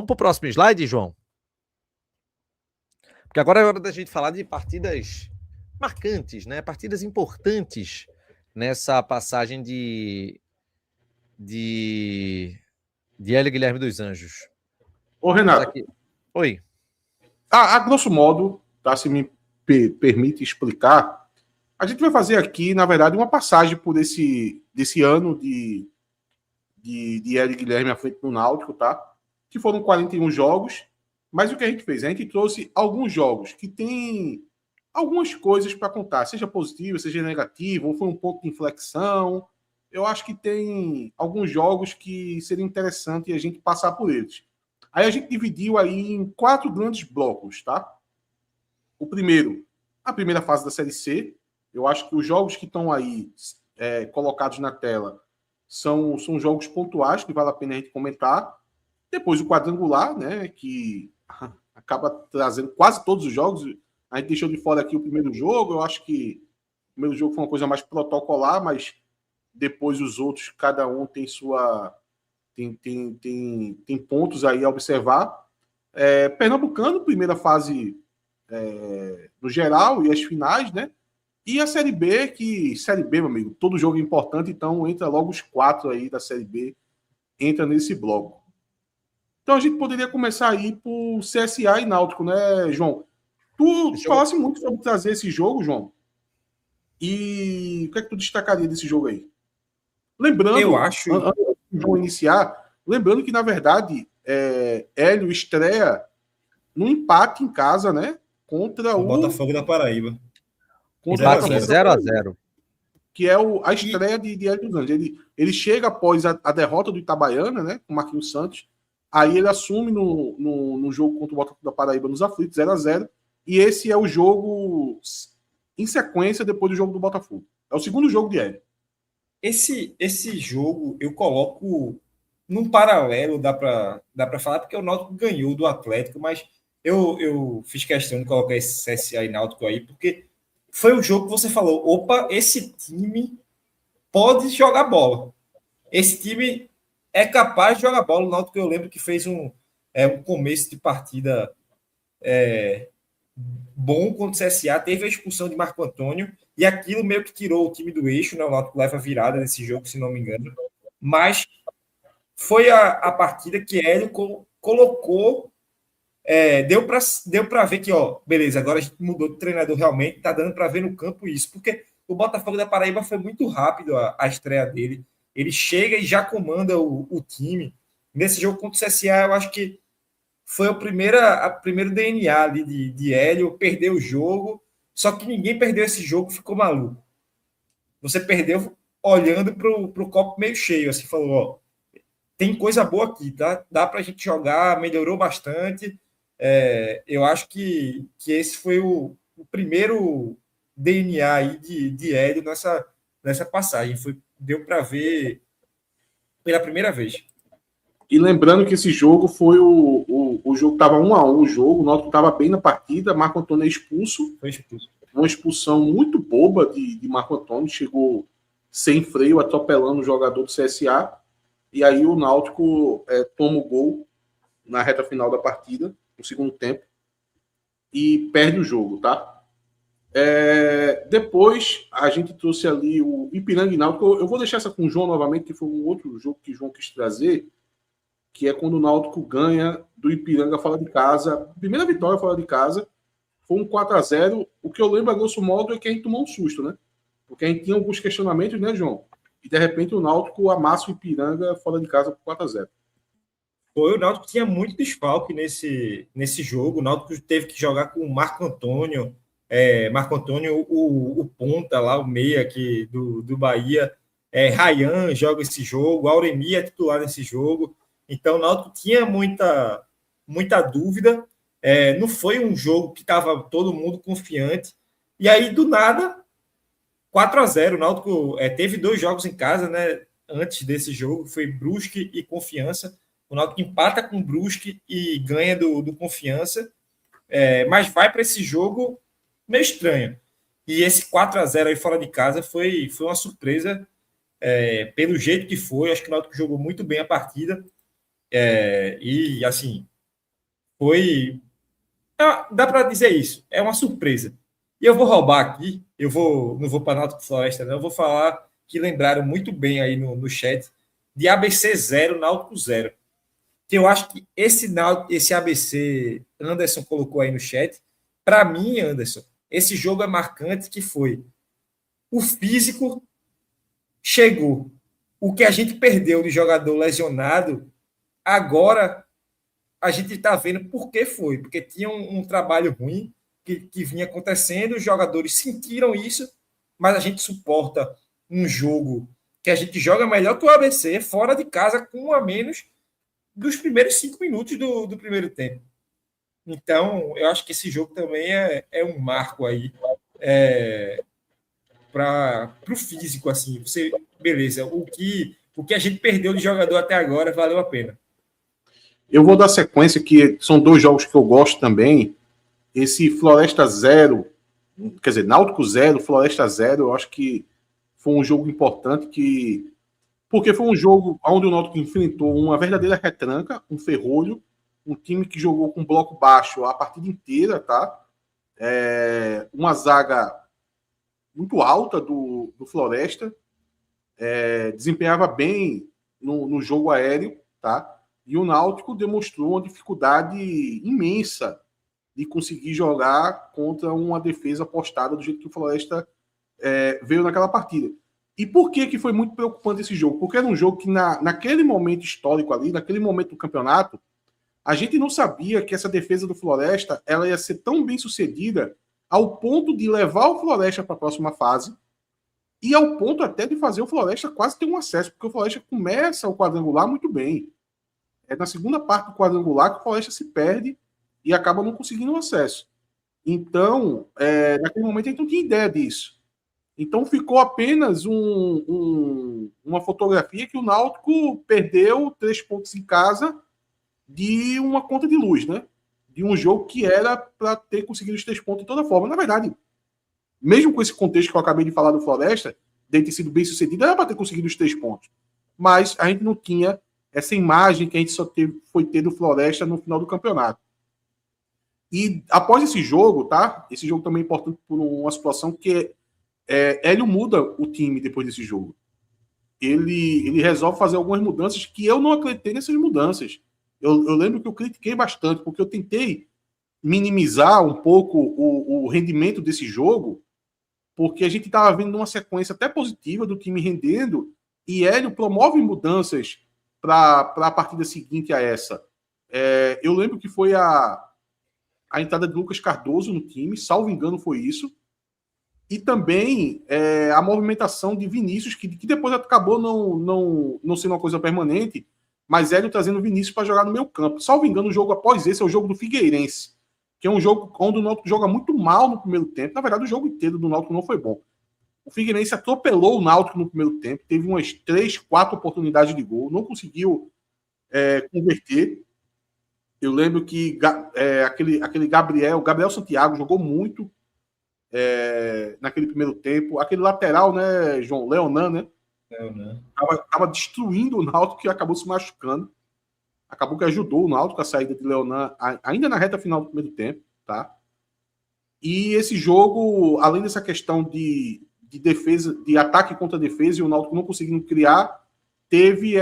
Vamos para o próximo slide, João? Porque agora é hora da gente falar de partidas marcantes, né? Partidas importantes nessa passagem de Hélio Guilherme dos Anjos. Ô, Renato. Oi. A grosso modo, tá, se me permite explicar, a gente vai fazer aqui, na verdade, uma passagem por desse ano de Hélio Guilherme à frente do Náutico, tá? Que foram 41 jogos, mas o que a gente fez? A gente trouxe alguns jogos que tem algumas coisas para contar, seja positivo, seja negativo, ou foi um ponto de inflexão. Eu acho que tem alguns jogos que seria interessante a gente passar por eles. Aí a gente dividiu aí em 4 grandes blocos, tá? O primeiro, a primeira fase da Série C. Eu acho que os jogos que estão aí colocados na tela são jogos pontuais que vale a pena a gente comentar. Depois o quadrangular, né, que acaba trazendo quase todos os jogos. A gente deixou de fora aqui o primeiro jogo. Eu acho que o primeiro jogo foi uma coisa mais protocolar, mas depois os outros, cada um tem sua... Tem pontos aí a observar. Pernambucano, primeira fase no geral, e as finais, né? E a Série B, Série B, meu amigo, todo jogo é importante, então entra logo os 4 aí da Série B, entra nesse bloco. Então a gente poderia começar aí por CSA e Náutico, né, João? Tu falasse muito sobre trazer esse jogo, João. E o que é que tu destacaria desse jogo aí? Lembrando, eu acho, antes de João iniciar, lembrando que, na verdade, Hélio estreia num empate em casa, né? Contra o Botafogo da Paraíba. Empate 0-0. Que é a estreia de Hélio dos Anjos. Ele chega após a derrota do Itabaiana, né? Com o Marquinhos Santos. Aí ele assume no jogo contra o Botafogo da Paraíba nos aflitos, 0-0. E esse é o jogo em sequência depois do jogo do Botafogo. É o segundo jogo de Hélio. Esse jogo eu coloco num paralelo, dá para falar, porque o Náutico ganhou do Atlético, mas eu fiz questão de colocar esse CSA e Náutico aí, porque foi um jogo que você falou, opa, esse time pode jogar bola. Esse time é capaz de jogar bola. O Náutico, eu lembro que fez um começo de partida bom contra o CSA, teve a expulsão de Marco Antônio, e aquilo meio que tirou o time do eixo, né? O Náutico leva virada nesse jogo, se não me engano. Mas foi a partida que Hélio colocou, deu para ver que, ó, beleza, agora a gente mudou de treinador realmente, tá dando para ver no campo isso, porque o Botafogo da Paraíba foi muito rápido a estreia dele, ele chega e já comanda o time. Nesse jogo contra o CSA, eu acho que foi o primeiro DNA ali de Hélio, perdeu o jogo, só que ninguém perdeu esse jogo, ficou maluco. Você perdeu olhando pro copo meio cheio, assim, falou, ó, tem coisa boa aqui, tá? Dá pra gente jogar, melhorou bastante. Eu acho que esse foi o primeiro DNA aí de Hélio nessa passagem. Deu para ver pela primeira vez. E lembrando que esse jogo foi o jogo que estava 1-1, o jogo, o Náutico estava bem na partida, Marco Antônio é expulso. Foi expulso. Uma expulsão muito boba de Marco Antônio, chegou sem freio, atropelando o jogador do CSA, e aí o Náutico toma o gol na reta final da partida, no segundo tempo, e perde o jogo, tá? Depois a gente trouxe ali o Ipiranga e Náutico. Eu vou deixar essa com o João novamente, que foi um outro jogo que o João quis trazer, que é quando o Náutico ganha do Ipiranga fora de casa. Primeira vitória fora de casa, foi um 4-0. O que eu lembro, a grosso modo, é que a gente tomou um susto, né? Porque a gente tinha alguns questionamentos, né, João? E, de repente, o Náutico amassa o Ipiranga fora de casa por 4-0. O Náutico tinha muito desfalque nesse jogo. O Náutico teve que jogar com o Marco Antônio. Marco Antônio, o ponta lá, o meia aqui do Bahia. Ryan joga esse jogo. Auremi é titular nesse jogo. Então, o Náutico tinha muita dúvida. Não foi um jogo que estava todo mundo confiante. E aí, do nada, 4-0. O Náutico teve 2 jogos em casa, né? Antes desse jogo, foi Brusque e Confiança. O Náutico empata com o Brusque e ganha do Confiança. Mas vai para esse jogo meio estranho. E esse 4-0 aí fora de casa foi uma surpresa pelo jeito que foi. Acho que o Náutico jogou muito bem a partida. E, assim, Foi. Dá para dizer isso. É uma surpresa. E eu vou roubar aqui. Não vou para Náutico Floresta, não. Eu vou falar que lembraram muito bem aí no chat de ABC 0, Náutico 0. Que eu acho que esse ABC Anderson colocou aí no chat. Para mim, Anderson, esse jogo é marcante que foi o físico chegou. O que a gente perdeu de jogador lesionado, agora a gente está vendo por que foi. Porque tinha um trabalho ruim que vinha acontecendo, os jogadores sentiram isso, mas a gente suporta um jogo que a gente joga melhor que o ABC, fora de casa, com um a menos dos primeiros 5 minutos do primeiro tempo. Então, eu acho que esse jogo também é um marco aí para o físico, assim. Beleza, o que a gente perdeu de jogador até agora valeu a pena. Eu vou dar sequência, que são 2 jogos que eu gosto também. Esse Floresta 0, quer dizer, Náutico 0, Floresta 0, eu acho que foi um jogo importante, porque foi um jogo onde o Náutico enfrentou uma verdadeira retranca, um ferrolho, um time que jogou com bloco baixo a partida inteira, tá? Uma zaga muito alta do Floresta, desempenhava bem no jogo aéreo, tá? E o Náutico demonstrou uma dificuldade imensa de conseguir jogar contra uma defesa postada do jeito que o Floresta veio naquela partida. E por que foi muito preocupante esse jogo? Porque era um jogo que naquele momento histórico ali, naquele momento do campeonato, a gente não sabia que essa defesa do Floresta ela ia ser tão bem sucedida ao ponto de levar o Floresta para a próxima fase e ao ponto até de fazer o Floresta quase ter um acesso, porque o Floresta começa o quadrangular muito bem. É na segunda parte do quadrangular que o Floresta se perde e acaba não conseguindo o acesso. Então, naquele momento a gente não tinha ideia disso. Então ficou apenas uma fotografia que o Náutico perdeu 3 pontos em casa de uma conta de luz, né? De um jogo que era para ter conseguido os 3 pontos de toda forma. Na verdade, mesmo com esse contexto que eu acabei de falar do Floresta, de ter sido bem sucedido, era para ter conseguido os 3 pontos. Mas a gente não tinha essa imagem que a gente só foi ter do Floresta no final do campeonato. E após esse jogo, tá? Esse jogo também é importante por uma situação que Hélio muda o time depois desse jogo. Ele resolve fazer algumas mudanças que eu não acreditei nessas mudanças. Eu lembro que eu critiquei bastante, porque eu tentei minimizar um pouco o rendimento desse jogo, porque a gente estava vendo uma sequência até positiva do time rendendo, e Hélio promove mudanças para a partida seguinte a essa. Eu lembro que foi a entrada de Lucas Cardoso no time, salvo engano foi isso, e também a movimentação de Vinícius, que depois acabou não sendo uma coisa permanente, mas Hélio trazendo Vinícius para jogar no meio campo. Salvo engano, o jogo após esse é o jogo do Figueirense, que é um jogo onde o Náutico joga muito mal no primeiro tempo. Na verdade, o jogo inteiro do Náutico não foi bom. O Figueirense atropelou o Náutico no primeiro tempo, teve umas 3, 4 oportunidades de gol, não conseguiu converter. Eu lembro que aquele Gabriel Santiago jogou muito naquele primeiro tempo. Aquele lateral, né, João? Leonan, né? Estava destruindo o Náutico, que acabou se machucando. Acabou que ajudou o Náutico a saída de Leonan ainda na reta final do primeiro tempo, tá? E esse jogo, além dessa questão de defesa, de ataque contra defesa, e o Náutico não conseguindo criar, teve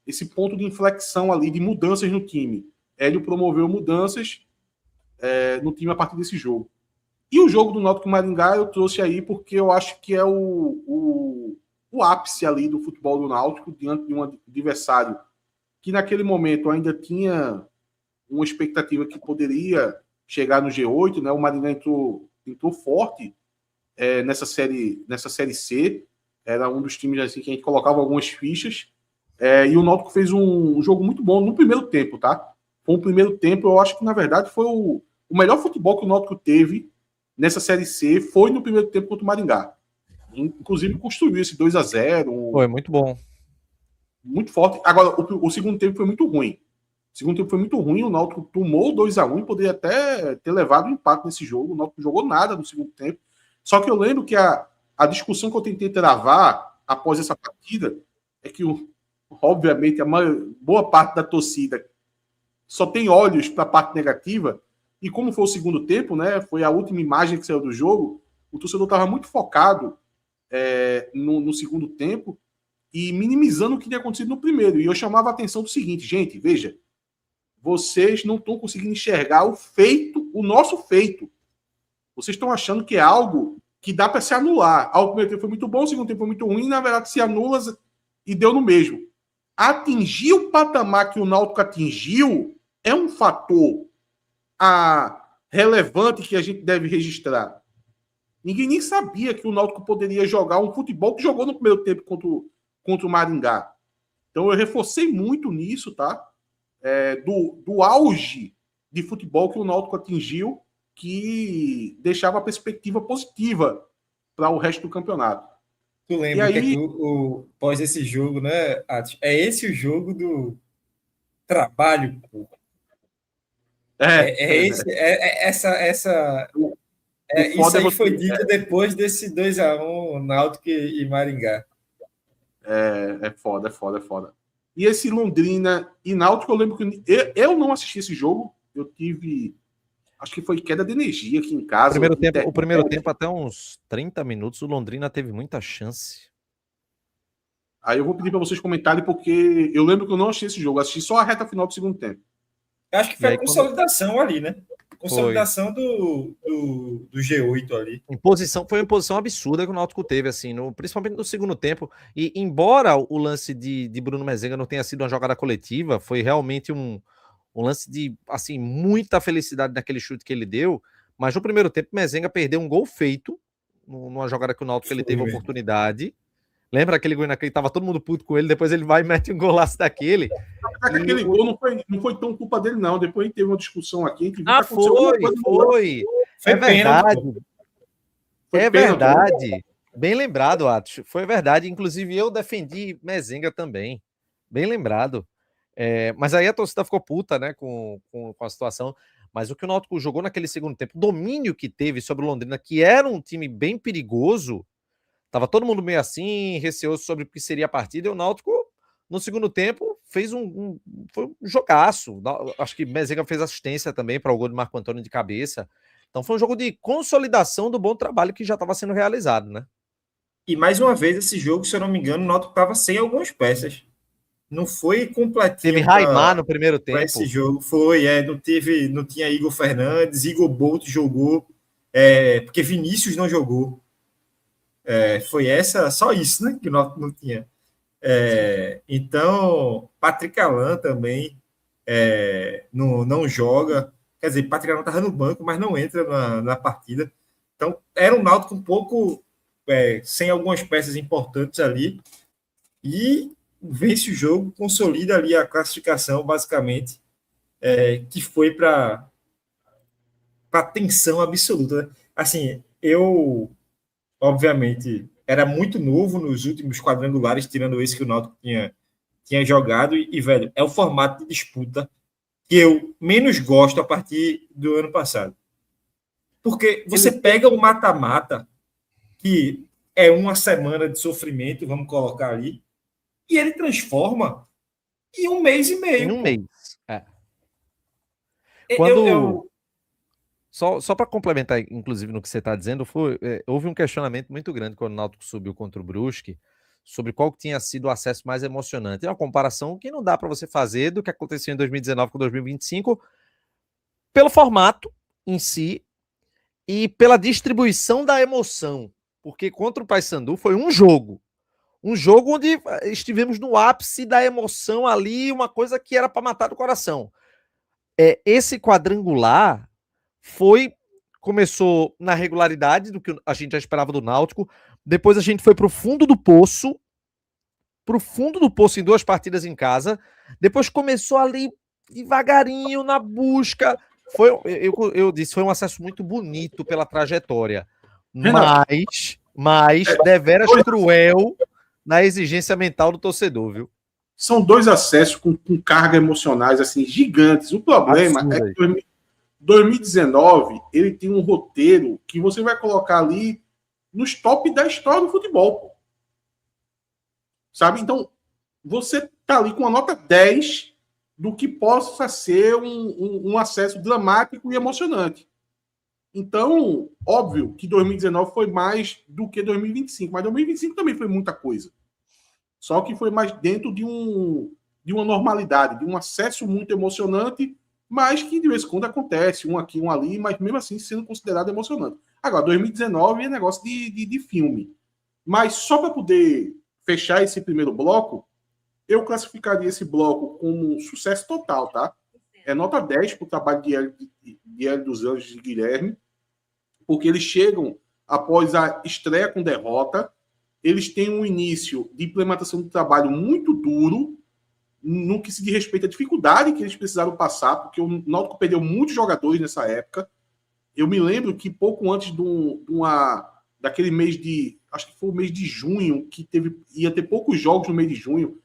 esse ponto de inflexão ali, de mudanças no time. Hélio promoveu mudanças no time a partir desse jogo. E o jogo do Náutico Maringá eu trouxe aí porque eu acho que é o ápice ali do futebol do Náutico diante de um adversário que naquele momento ainda tinha uma expectativa que poderia chegar no G8, né? O Maringá entrou forte nessa série C, era um dos times assim, que a gente colocava algumas fichas, e o Náutico fez um jogo muito bom no primeiro tempo, tá? Foi um primeiro tempo, eu acho que na verdade foi o melhor futebol que o Náutico teve nessa série C, foi no primeiro tempo contra o Maringá. Inclusive construiu esse 2-0. Foi muito bom. Muito forte. Agora, o segundo tempo foi muito ruim. O segundo tempo foi muito ruim, o Náutico tomou 2-1 e poderia até ter levado um empate nesse jogo. O Náutico não jogou nada no segundo tempo. Só que eu lembro que a discussão que eu tentei travar após essa partida é que, obviamente, boa parte da torcida só tem olhos para a parte negativa. E como foi o segundo tempo, né? Foi a última imagem que saiu do jogo. O torcedor estava muito focado no segundo tempo e minimizando o que tinha acontecido no primeiro. E eu chamava a atenção do seguinte, gente, veja, vocês não estão conseguindo enxergar o nosso feito. Vocês estão achando que é algo que dá para se anular. O primeiro tempo foi muito bom, o segundo tempo foi muito ruim, e na verdade se anula e deu no mesmo. Atingir o patamar que o Náutico atingiu é um fator relevante que a gente deve registrar. Ninguém nem sabia que o Náutico poderia jogar um futebol que jogou no primeiro tempo contra o Maringá. Então eu reforcei muito nisso, tá? Do auge de futebol que o Náutico atingiu, que deixava a perspectiva positiva para o resto do campeonato. Tu lembra que pós esse jogo, né, Atos? É esse o jogo do trabalho, pô. Isso aí foi dito depois desse 2-1 Náutico e Maringá. É foda. E esse Londrina e Náutico, eu lembro que eu não assisti esse jogo, eu tive, acho que foi queda de energia aqui em casa. O primeiro tempo, até uns 30 minutos, o Londrina teve muita chance. Aí eu vou pedir para vocês comentarem, porque eu lembro que eu não assisti esse jogo, assisti só a reta final do segundo tempo. Acho que foi a consolidação ali, né? Consolidação do G8 ali. Foi uma imposição absurda que o Náutico teve, assim, principalmente no segundo tempo. E embora o lance de Bruno Mezenga não tenha sido uma jogada coletiva, foi realmente um lance de, assim, muita felicidade naquele chute que ele deu. Mas no primeiro tempo, Mezenga perdeu um gol feito numa jogada que o Náutico ele teve a oportunidade. Lembra aquele gol naquele que tava todo mundo puto com ele, depois ele vai e mete um golaço daquele. Aquele gol não foi tão culpa dele, não. Depois a gente teve uma discussão aqui. Foi. É verdade. É verdade. Bem lembrado, Atos. Foi verdade. Inclusive, eu defendi Mezenga também. Bem lembrado. Mas aí a torcida ficou puta, né, com a situação. Mas o que o Náutico jogou naquele segundo tempo, o domínio que teve sobre o Londrina, que era um time bem perigoso, tava todo mundo meio assim, receoso sobre o que seria a partida, e o Náutico, no segundo tempo, fez foi um jogaço. Acho que Mezenga fez assistência também para o gol de Marco Antônio de cabeça. Então foi um jogo de consolidação do bom trabalho que já estava sendo realizado, né? E mais uma vez, esse jogo, se eu não me engano, o Náutico estava sem algumas peças. Não foi completinho. Teve Raimar no primeiro tempo. Esse jogo não tinha Igor Fernandes, Igor Bolt jogou, porque Vinícius não jogou. Foi só isso, né? Que o Náutico não tinha. Então, Patrick Alan também não joga. Quer dizer, Patrick Alan estava no banco, mas não entra na partida. Então, era um Náutico um pouco sem algumas peças importantes ali. E vence o jogo, consolida ali a classificação, basicamente, que foi para tensão absoluta. Né? Assim, eu, obviamente, era muito novo nos últimos quadrangulares, tirando esse que o Náutico tinha jogado, e, velho, é o formato de disputa que eu menos gosto a partir do ano passado. Porque você pega o mata-mata, que é uma semana de sofrimento, vamos colocar ali, e ele transforma em 1 mês e meio. Em 1 mês. Quando... Só para complementar, inclusive, no que você está dizendo, houve um questionamento muito grande quando o Náutico subiu contra o Brusque sobre qual tinha sido o acesso mais emocionante. É uma comparação que não dá para você fazer do que aconteceu em 2019 com 2025 pelo formato em si e pela distribuição da emoção. Porque contra o Paysandu foi um jogo onde estivemos no ápice da emoção ali, uma coisa que era para matar do coração. Esse quadrangular começou na regularidade do que a gente já esperava do Náutico, depois a gente foi para o fundo do poço em 2 partidas em casa, depois começou ali devagarinho na busca, eu disse, foi um acesso muito bonito pela trajetória, mas deveras cruel na exigência mental do torcedor, viu? São 2 acessos com carga emocionais assim gigantes. O problema é que 2019 ele tem um roteiro que você vai colocar ali nos top da história do futebol, pô. Sabe? Então, você tá ali com a nota 10 do que possa ser um acesso dramático e emocionante. Então, óbvio que 2019 foi mais do que 2025, mas 2025 também foi muita coisa. Só que foi mais dentro de uma normalidade, de um acesso muito emocionante, mas que de vez em quando acontece, um aqui, um ali, mas mesmo assim sendo considerado emocionante. Agora, 2019 é negócio de filme. Mas só para poder fechar esse primeiro bloco, eu classificaria esse bloco como um sucesso total, tá? É nota 10 para o trabalho de Hélio dos Anjos e Guilherme, porque eles chegam após a estreia com derrota, eles têm um início de implementação do trabalho muito duro, no que se diz respeito à dificuldade que eles precisaram passar, porque o Náutico perdeu muitos jogadores nessa época. Eu me lembro que pouco antes daquele mês de... Acho que foi o mês de junho, que ia ter poucos jogos no mês de junho.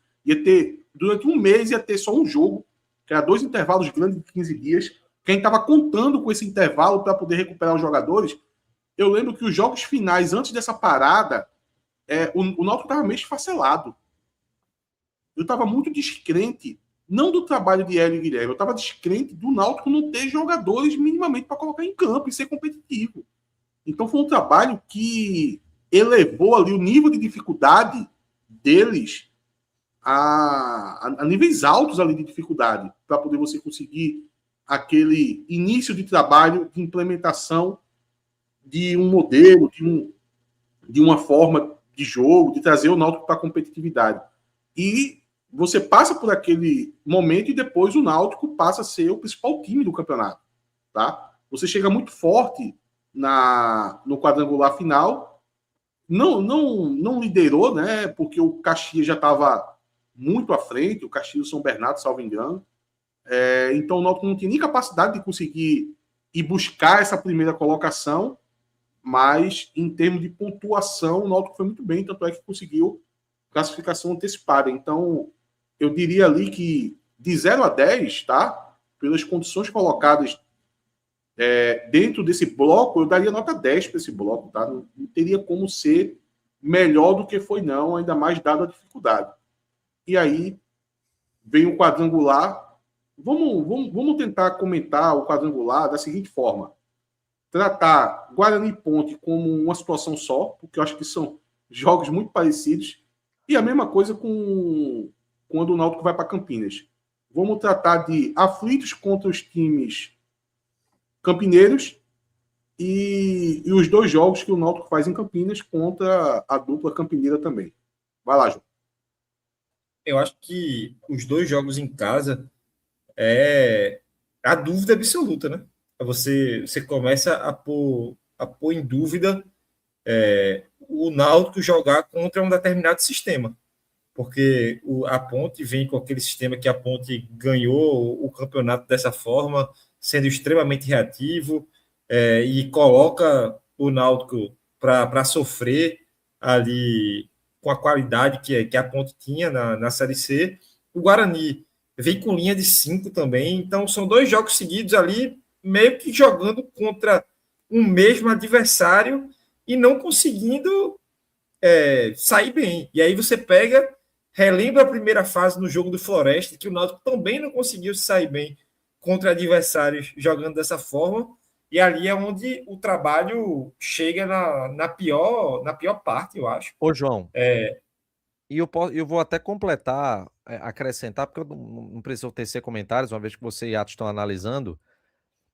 Durante um mês ia ter só um jogo, que era 2 intervalos grandes de 15 dias. Quem estava contando com esse intervalo para poder recuperar os jogadores, eu lembro que os jogos finais, antes dessa parada, o Náutico estava meio esfacelado. Eu estava muito descrente, não do trabalho de Hélio e Guilherme, eu estava descrente do Náutico não ter jogadores minimamente para colocar em campo e ser competitivo. Então foi um trabalho que elevou ali o nível de dificuldade deles a níveis altos ali de dificuldade, para poder você conseguir aquele início de trabalho, de implementação de um modelo, de uma forma de jogo, de trazer o Náutico para a competitividade. E você passa por aquele momento e depois o Náutico passa a ser o principal time do campeonato. Tá? Você chega muito forte no quadrangular final, não liderou, né? Porque o Caxias já estava muito à frente, o Caxias e o São Bernardo, salvo engano. Então o Náutico não tinha nem capacidade de conseguir ir buscar essa primeira colocação, mas em termos de pontuação o Náutico foi muito bem, tanto é que conseguiu classificação antecipada. Então eu diria ali que de 0 a 10, tá? Pelas condições colocadas dentro desse bloco, eu daria nota 10 para esse bloco, tá? Não teria como ser melhor do que foi, não, ainda mais dada a dificuldade. E aí vem o quadrangular. Vamos tentar comentar o quadrangular da seguinte forma: tratar Guarani e Ponte como uma situação só, porque eu acho que são jogos muito parecidos, e a mesma coisa quando o Náutico vai para Campinas. Vamos tratar de aflitos contra os times campineiros e os 2 jogos que o Náutico faz em Campinas contra a dupla campineira também. Vai lá, João. Eu acho que os 2 jogos em casa é a dúvida absoluta, né? Você começa a pôr em dúvida o Náutico jogar contra um determinado sistema, porque a Ponte vem com aquele sistema que a Ponte ganhou o campeonato dessa forma, sendo extremamente reativo, e coloca o Náutico para sofrer ali com a qualidade que a Ponte tinha na Série C. O Guarani vem com linha de 5 também, então são 2 jogos seguidos ali, meio que jogando contra um mesmo adversário e não conseguindo sair bem. E aí você relembra a primeira fase no jogo do Floresta, que o Náutico também não conseguiu sair bem contra adversários jogando dessa forma, e ali é onde o trabalho chega na pior parte, eu acho. Ô, João, e eu vou até completar, acrescentar, porque eu não preciso tecer comentários, uma vez que você e Atos estão analisando,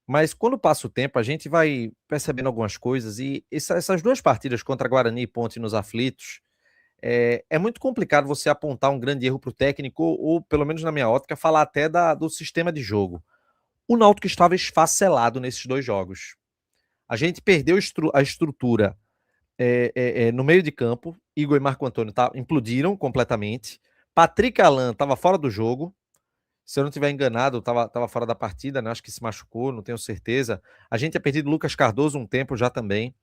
mas quando passa o tempo, a gente vai percebendo algumas coisas, e essas 2 partidas contra Guarani e Ponte nos aflitos, é muito complicado você apontar um grande erro para o técnico, ou pelo menos na minha ótica, falar até do sistema de jogo. O Náutico estava esfacelado nesses 2 jogos. A gente perdeu a estrutura no meio de campo. Igor e Marco Antônio implodiram completamente. Patrick Alan estava fora do jogo. Se eu não estiver enganado, estava fora da partida, né? Acho que se machucou, não tenho certeza. A gente tinha perdido Lucas Cardoso um tempo já também.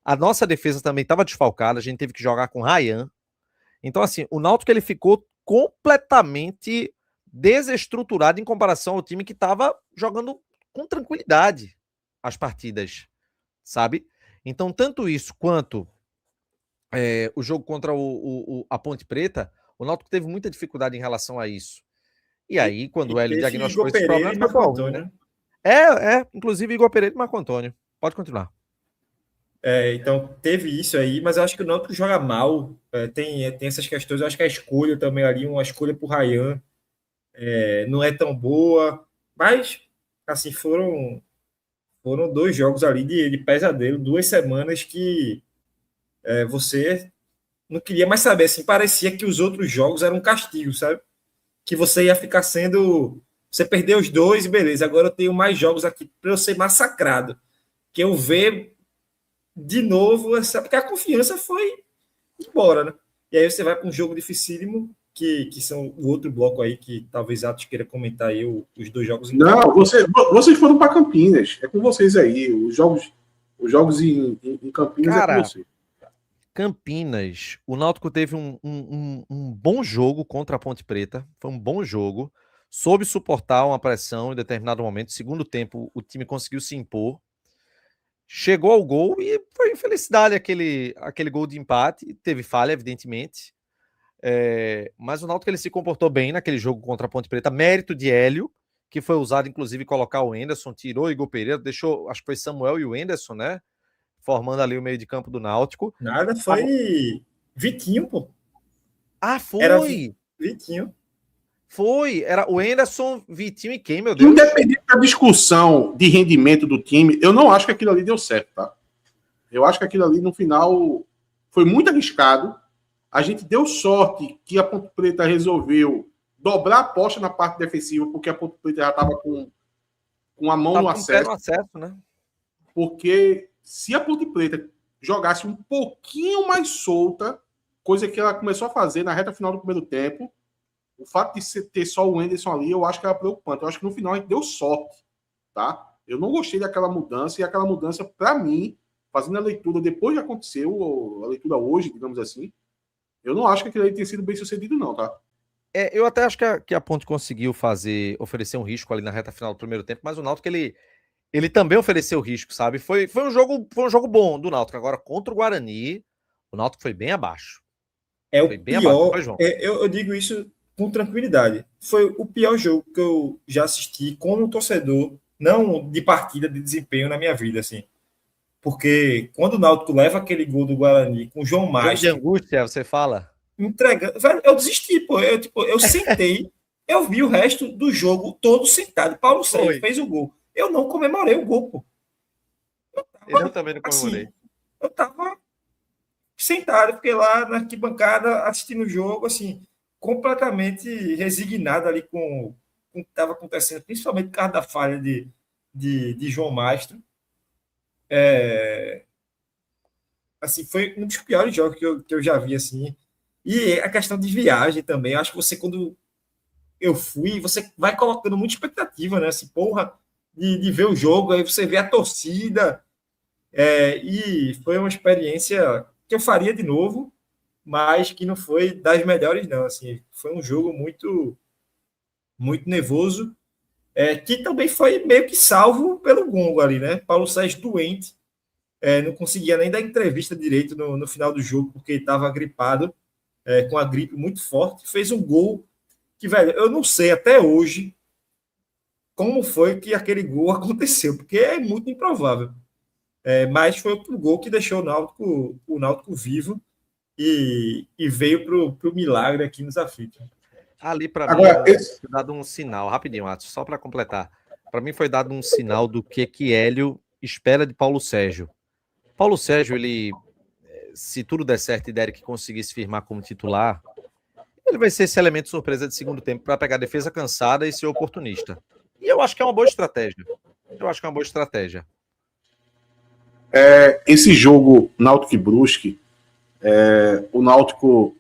A nossa defesa também estava desfalcada, a gente teve que jogar com Ryan. Então, assim, o Náutico ele ficou completamente desestruturado em comparação ao time que estava jogando com tranquilidade as partidas, sabe? Então, tanto isso quanto o jogo contra a Ponte Preta, o Náutico teve muita dificuldade em relação a isso. E aí, quando o Hélio diagnosticou Igor esse Pereira problema, e foi Marco bom, Antônio. né? Inclusive Igor Pereira e Marco Antônio. Pode continuar. Então, teve isso aí, mas eu acho que o Náutico joga mal. Tem essas questões. Eu acho que a escolha também ali, uma escolha por Ryan, não é tão boa. Mas, assim, foram 2 jogos ali de pesadelo, 2 semanas que você não queria mais saber. Assim, parecia que os outros jogos eram um castigo, sabe? Que você ia ficar sendo. Você perdeu os 2 e beleza, agora eu tenho mais jogos aqui para eu ser massacrado. Que eu ver de novo, porque a confiança foi embora, né? E aí você vai para um jogo dificílimo, que são o outro bloco aí, que talvez Atos queira comentar aí, os 2 jogos em Não, campo. vocês foram para Campinas. É com vocês aí. Os jogos em Campinas é com Cara, vocês. Campinas, o Náutico teve um bom jogo contra a Ponte Preta. Foi um bom jogo. Soube suportar uma pressão em determinado momento. Segundo tempo, o time conseguiu se impor. Chegou ao gol e foi infelicidade aquele gol de empate. Teve falha, evidentemente. Mas o Náutico ele se comportou bem naquele jogo contra a Ponte Preta. Mérito de Hélio, que foi usado, inclusive, colocar o Enderson, tirou o Igor Pereira, deixou, acho que foi Samuel e o Enderson, né? Formando ali o meio de campo do Náutico. Nada, foi Vitinho, pô. Foi! Era Vitinho. Foi! Era o Enderson, Vitinho e quem, meu Deus? Independente da discussão de rendimento do time, eu não acho que aquilo ali deu certo, tá? Eu acho que aquilo ali, no final, foi muito arriscado. A gente deu sorte que a Ponte Preta resolveu dobrar a aposta na parte defensiva, porque a Ponte Preta já estava com a mão no acesso. Né? Porque se a Ponte Preta jogasse um pouquinho mais solta, coisa que ela começou a fazer na reta final do primeiro tempo, o fato de ter só o Enderson ali, eu acho que era preocupante. Eu acho que no final a gente deu sorte, tá? Eu não gostei daquela mudança, e aquela mudança, para mim, fazendo a leitura depois que aconteceu, a leitura hoje, digamos assim, eu não acho que aquilo aí tenha sido bem sucedido, não, tá? Eu até acho que a Ponte conseguiu oferecer um risco ali na reta final do primeiro tempo, mas o Náutico ele também ofereceu risco, sabe? Foi um jogo bom do Náutico. Agora, contra o Guarani, o Náutico foi bem abaixo. Foi bem pior. Abaixo, João. Eu digo isso com tranquilidade. Foi o pior jogo que eu já assisti como torcedor, não de partida, de desempenho na minha vida, assim. Porque quando o Náutico leva aquele gol do Guarani com o João Mastro... De angústia, você fala? Entregando... Eu desisti, pô. Eu sentei, eu vi o resto do jogo todo sentado. Paulo Sérgio fez o gol. Eu não comemorei o gol, pô. Eu também não comemorei. Assim, eu tava sentado, fiquei lá na arquibancada assistindo o jogo, assim, completamente resignado ali com o que estava acontecendo, principalmente por causa da falha de João Mastro. Assim, foi um dos piores jogos que eu já vi, assim. E a questão de viagem também, eu acho que você, quando eu fui, você vai colocando muita expectativa, né? Assim, porra, de ver o jogo, aí você vê a torcida, e foi uma experiência que eu faria de novo, mas que não foi das melhores, não. Assim, foi um jogo muito, muito nervoso, que também foi meio que salvo pelo gongo ali, né? Paulo Sérgio doente, não conseguia nem dar entrevista direito no final do jogo, porque estava gripado, com a gripe muito forte, fez um gol que, velho, eu não sei até hoje como foi que aquele gol aconteceu, porque é muito improvável. Mas foi o gol que deixou o Náutico vivo e veio para o milagre aqui nos aflitos. Ali, para mim, foi dado um sinal, rapidinho, Atos, só para completar. Para mim foi dado um sinal do que Hélio espera de Paulo Sérgio. Paulo Sérgio, ele, se tudo der certo e Derek conseguisse firmar como titular, ele vai ser esse elemento surpresa de segundo tempo para pegar a defesa cansada e ser oportunista. E eu acho que é uma boa estratégia. Esse jogo Náutico e Brusque, o Náutico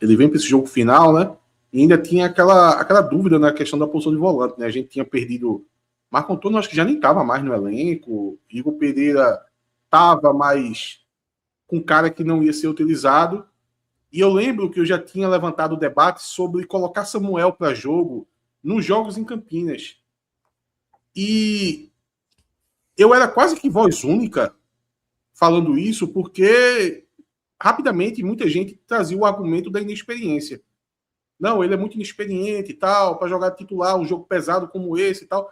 ele vem para esse jogo final, né? E ainda tinha aquela dúvida na questão da posição de volante, né? A gente tinha perdido Marco Antônio, acho que já nem estava mais no elenco. Igor Pereira estava mais com cara que não ia ser utilizado. E eu lembro que eu já tinha levantado o debate sobre colocar Samuel para jogo nos jogos em Campinas. E eu era quase que voz única falando isso, porque rapidamente muita gente trazia o argumento da inexperiência. Não, ele é muito inexperiente e tal, para jogar titular, um jogo pesado como esse e tal.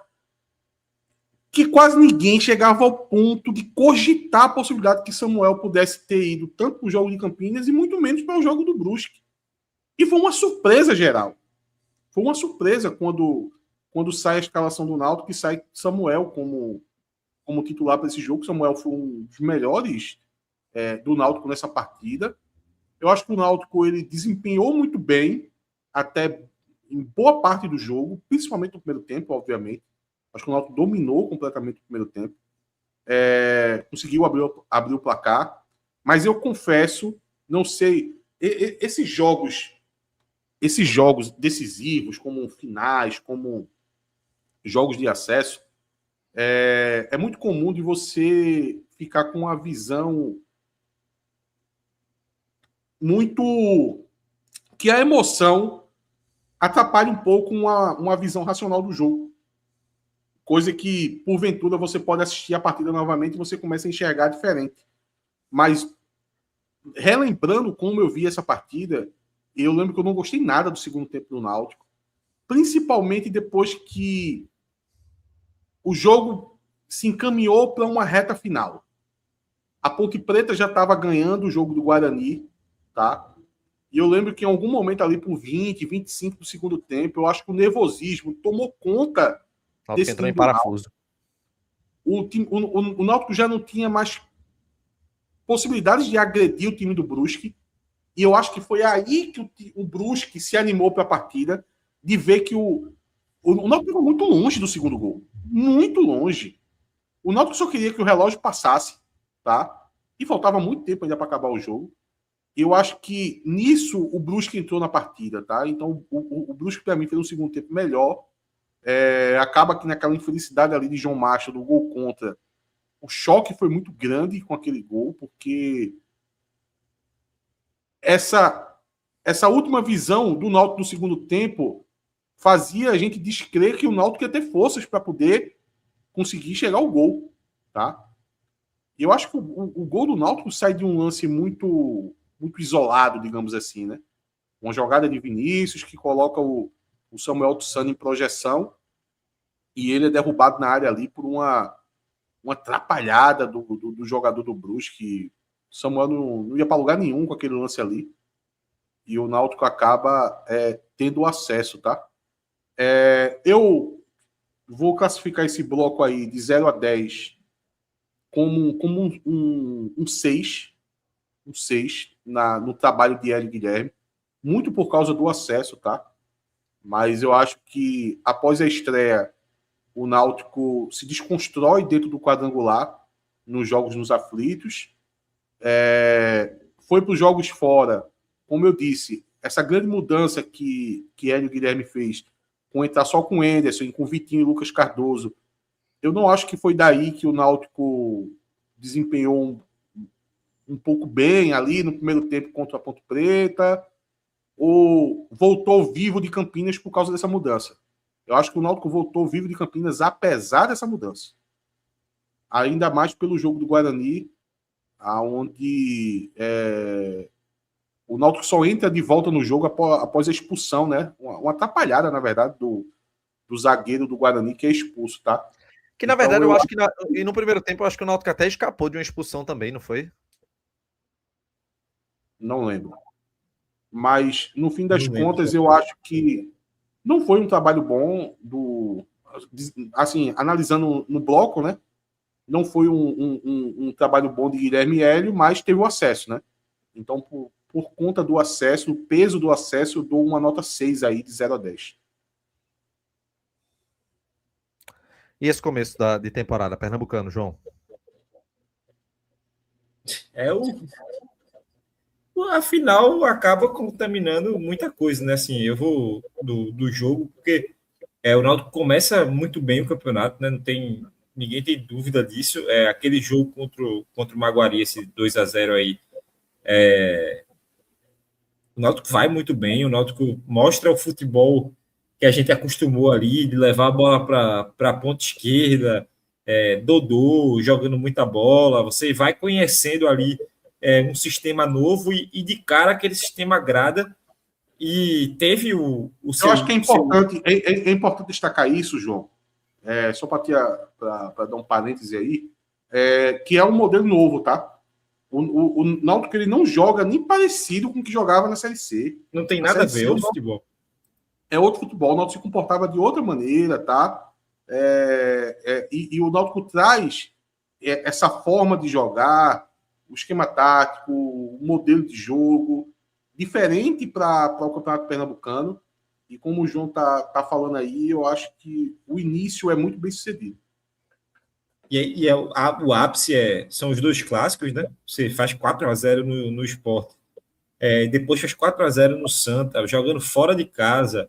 Que quase ninguém chegava ao ponto de cogitar a possibilidade que Samuel pudesse ter ido tanto para o jogo de Campinas e muito menos para o jogo do Brusque. E foi uma surpresa geral. Foi uma surpresa quando sai a escalação do Náutico, que sai Samuel como titular para esse jogo. Samuel foi um dos melhores do Náutico nessa partida. Eu acho que o Náutico ele desempenhou muito bem até em boa parte do jogo, principalmente no primeiro tempo, obviamente. Acho que o Náutico dominou completamente o primeiro tempo. Conseguiu abrir o placar. Mas eu confesso, não sei, esses jogos decisivos, como finais, como jogos de acesso, é muito comum de você ficar com uma visão muito... que a emoção atrapalha um pouco uma visão racional do jogo. Coisa que, porventura, você pode assistir a partida novamente e você começa a enxergar diferente. Mas, relembrando como eu vi essa partida, eu lembro que eu não gostei nada do segundo tempo do Náutico, principalmente depois que o jogo se encaminhou para uma reta final. A Ponte Preta já estava ganhando o jogo do Guarani, tá? E eu lembro que em algum momento ali por 20, 25 do segundo tempo, eu acho que o nervosismo tomou conta Náutico entrou em parafuso. O Náutico já não tinha mais possibilidades de agredir o time do Brusque. E eu acho que foi aí que o Brusque se animou para a partida, de ver que o Náutico ficou muito longe do segundo gol. Muito longe. O Náutico só queria que o relógio passasse, tá? E faltava muito tempo ainda para acabar o jogo. E eu acho que nisso o Brusque entrou na partida, tá? Então o Brusque, para mim, fez um segundo tempo melhor. Acaba que naquela infelicidade ali de João Macho, do gol contra, o choque foi muito grande com aquele gol, porque essa última visão do Náutico no segundo tempo fazia a gente descrer que o Náutico ia ter forças para poder conseguir chegar ao gol, tá? E eu acho que o gol do Náutico sai de um lance muito, muito isolado, digamos assim, né? Uma jogada de Vinícius que coloca o Samuel Tussano em projeção e ele é derrubado na área ali por uma atrapalhada do jogador do Brusque. O Samuel não ia para lugar nenhum com aquele lance ali. E o Náutico acaba tendo acesso, tá? Eu vou classificar esse bloco aí de 0 a 10 como um 6. Um 6 no trabalho de Hélio Guilherme. Muito por causa do acesso, tá? Mas eu acho que após a estreia, o Náutico se desconstrói dentro do quadrangular nos jogos nos aflitos. Foi para os jogos fora, como eu disse, essa grande mudança que Hélio Guilherme fez, com entrar só com Henderson, com Vitinho e Lucas Cardoso, eu não acho que foi daí que o Náutico desempenhou um pouco bem ali no primeiro tempo contra a Ponte Preta, ou voltou vivo de Campinas por causa dessa mudança. Eu acho que o Náutico voltou vivo de Campinas apesar dessa mudança. Ainda mais pelo jogo do Guarani, onde o Náutico só entra de volta no jogo após a expulsão, né? Uma atrapalhada, na verdade, do zagueiro do Guarani, que é expulso, tá? Que, na verdade, eu acho que no primeiro tempo, eu acho que o Náutico até escapou de uma expulsão também, não foi? Não lembro. Mas, no fim das contas, eu acho que não foi um trabalho bom assim, analisando no bloco, né? Não foi um trabalho bom de Guilherme Hélio, mas teve o acesso, né? Então, por conta do acesso, o peso do acesso, eu dou uma nota 6 aí, de 0 a 10. E esse começo de temporada, pernambucano, João? Afinal, acaba contaminando muita coisa, né? Assim, eu vou do jogo, porque o Náutico começa muito bem o campeonato, né? Ninguém tem dúvida disso. Aquele jogo contra o Maguari, esse 2-0 aí, o Náutico vai muito bem, o Náutico mostra o futebol que a gente acostumou ali, de levar a bola para a ponta esquerda, Dodô jogando muita bola, você vai conhecendo ali um sistema novo e de cara aquele sistema agrada e teve o seu... Eu acho que é importante destacar isso, João, só para dar um parêntese aí, que é um modelo novo, tá? O Náutico ele não joga nem parecido com o que jogava na Série C. Não tem nada a ver, outro futebol. É outro futebol, o Náutico se comportava de outra maneira, tá? E o Náutico traz essa forma de jogar, o esquema tático, o modelo de jogo, diferente para o Campeonato Pernambucano. E como o João tá falando aí, eu acho que o início é muito bem sucedido. O ápice são os dois clássicos, né? Você faz 4-0 no Sport, depois faz 4-0 no Santa, jogando fora de casa,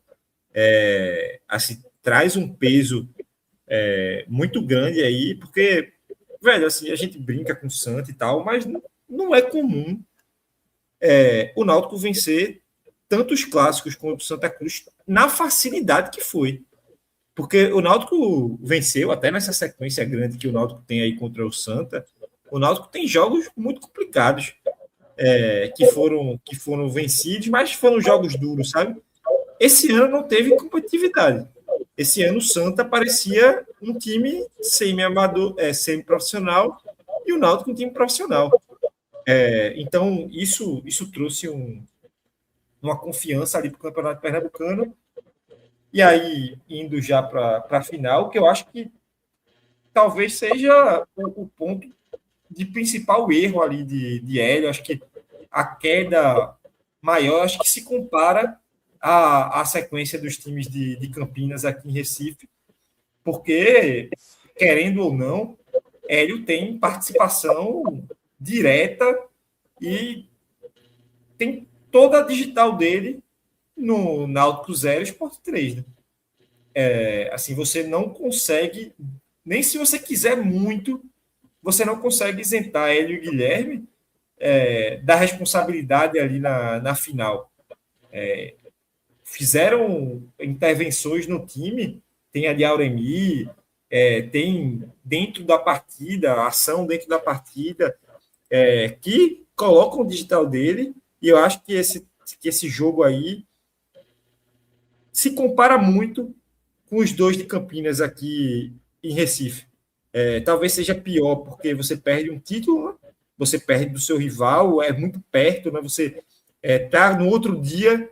assim, traz um peso muito grande aí, porque, velho, assim, a gente brinca com o Santa e tal, mas não é comum o Náutico vencer tantos clássicos contra o Santa Cruz na facilidade que foi. Porque o Náutico venceu, até nessa sequência grande que o Náutico tem aí contra o Santa, o Náutico tem jogos muito complicados que foram vencidos, mas foram jogos duros, sabe? Esse ano não teve competitividade. Esse ano o Santa parecia um time semi-amador, semi-profissional, e o Náutico um time profissional. Então, isso trouxe uma confiança ali para o Campeonato Pernambucano. E aí, indo já para a final, que eu acho que talvez seja o ponto de principal erro ali de Hélio. Acho que a queda maior, acho que se compara à sequência dos times de Campinas aqui em Recife, porque, querendo ou não, Hélio tem participação direta e tem toda a digital dele no Náutico 0 Sport 3, né? Assim, você não consegue, nem se você quiser muito, você não consegue isentar Hélio e Guilherme da responsabilidade ali na final. Fizeram intervenções no time, tem a de Auremi, tem dentro da partida, ação dentro da partida, que colocam o digital dele, e eu acho que esse jogo aí se compara muito com os dois de Campinas aqui em Recife. Talvez seja pior, porque você perde um título, né? Você perde do seu rival, é muito perto, né? Você tá no outro dia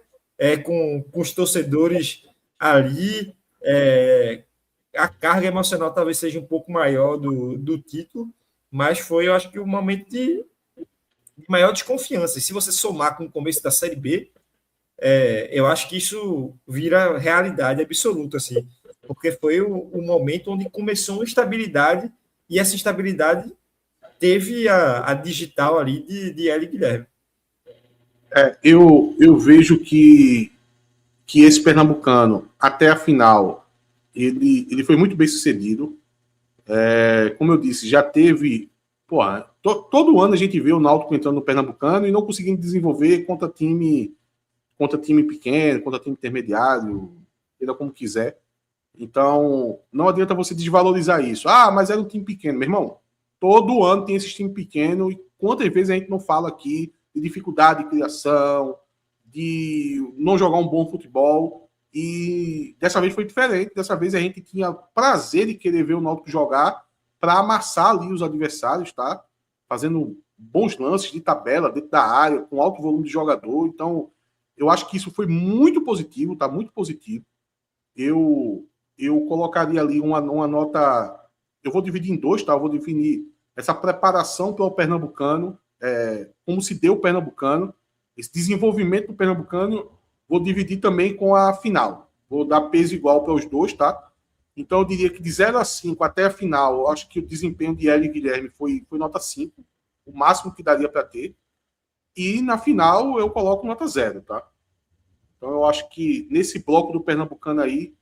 com os torcedores ali, a carga emocional talvez seja um pouco maior do título, mas foi, eu acho que, um momento de maior desconfiança. E se você somar com o começo da Série B, eu acho que isso vira realidade absoluta, assim, porque foi o momento onde começou uma instabilidade, e essa instabilidade teve a digital ali de Hélio Guilherme. Eu vejo que esse Pernambucano, até a final, ele foi muito bem sucedido. Como eu disse, já teve... todo ano a gente vê o Náutico entrando no Pernambucano e não conseguindo desenvolver contra time pequeno, contra time intermediário, seja como quiser. Então, não adianta você desvalorizar isso. Mas era um time pequeno. Meu irmão, todo ano tem esse time pequeno, e quantas vezes a gente não fala aqui de dificuldade de criação, de não jogar um bom futebol, e dessa vez foi diferente. Dessa vez a gente tinha prazer de querer ver o Náutico jogar para amassar ali os adversários, tá? Fazendo bons lances de tabela dentro da área, com alto volume de jogador. Então, eu acho que isso foi muito positivo, tá? Muito positivo. Eu colocaria ali uma nota... Eu vou dividir em dois, tá? Eu vou definir essa preparação para o Pernambucano, como se deu o Pernambucano, esse desenvolvimento do Pernambucano, vou dividir também com a final. Vou dar peso igual para os dois, tá? Então, eu diria que de 0 a 5 até a final, eu acho que o desempenho de Hélio e Guilherme foi nota 5, o máximo que daria para ter. E na final, eu coloco nota 0, tá? Então, eu acho que nesse bloco do Pernambucano aí,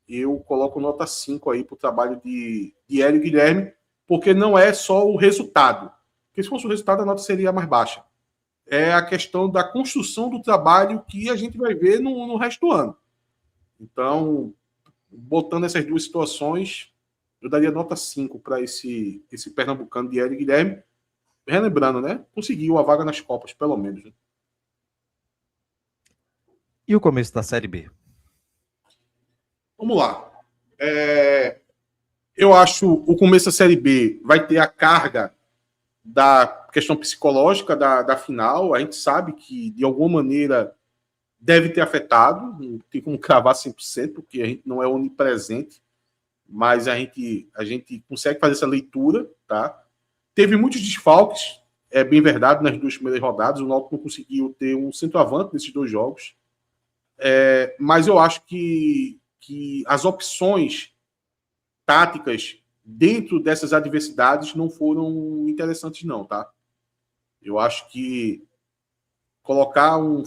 eu coloco nota 5 aí para o trabalho de Hélio e Guilherme, porque não é só o resultado. Porque se fosse o resultado, a nota seria mais baixa. É a questão da construção do trabalho que a gente vai ver no resto do ano. Então, botando essas duas situações, eu daria nota 5 para esse Pernambucano de Hélio e Guilherme. Relembrando, né? Conseguiu a vaga nas Copas, pelo menos. Né? E o começo da Série B? Vamos lá. Eu acho o começo da Série B vai ter a carga da questão psicológica da final. A gente sabe que, de alguma maneira, deve ter afetado. Não tem como cravar 100%, porque a gente não é onipresente, mas a gente consegue fazer essa leitura, tá? Teve muitos desfalques, é bem verdade, nas duas primeiras rodadas. O Náutico não conseguiu ter um centroavante nesses dois jogos. Mas eu acho que as opções táticas dentro dessas adversidades não foram interessantes, não, tá? Eu acho que colocar um